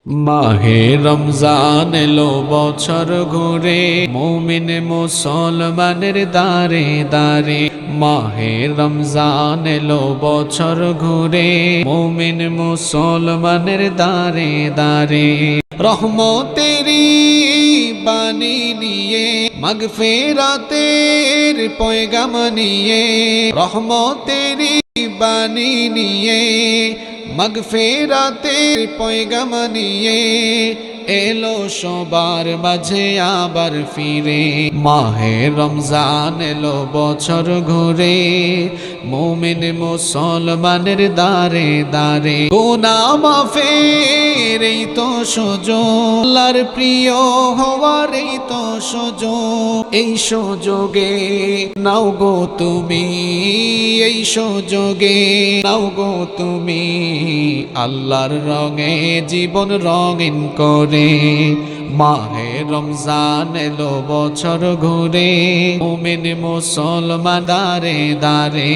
মাহে রমজান এলো বছর ঘুরে, মুমিন মুসলমানের দারে দারে। মাহে রমজান এলো বছর ঘুরে, মুমিন মুসলমানের দারে দারে। রহমতেরি বাণী নিয়ে, মাগফিরাতের পয়গাম নিয়ে, রহমতেরি বাণী নিয়ে, মাগফিরাতের পয়গাম নিয়ে এলো সবার মাঝে আবার ফিরে। মাহে রমজান এলো বছর ঘুরে, মুমিন মুসলমানের দারে দারে। গুনাহ মাফের এই তো সুযোগ, আল্লাহর প্রিয় হওয়ার এই তো সুযোগ। এই সুযোগে নাও গো তুমি, এই সুযোগে নাও গো তুমি, আল্লাহর রঙে জীবন রঙিন করে। মাহে রমজান এলো বছর ঘুরে, মুমিন মুসলমান দারে দারে।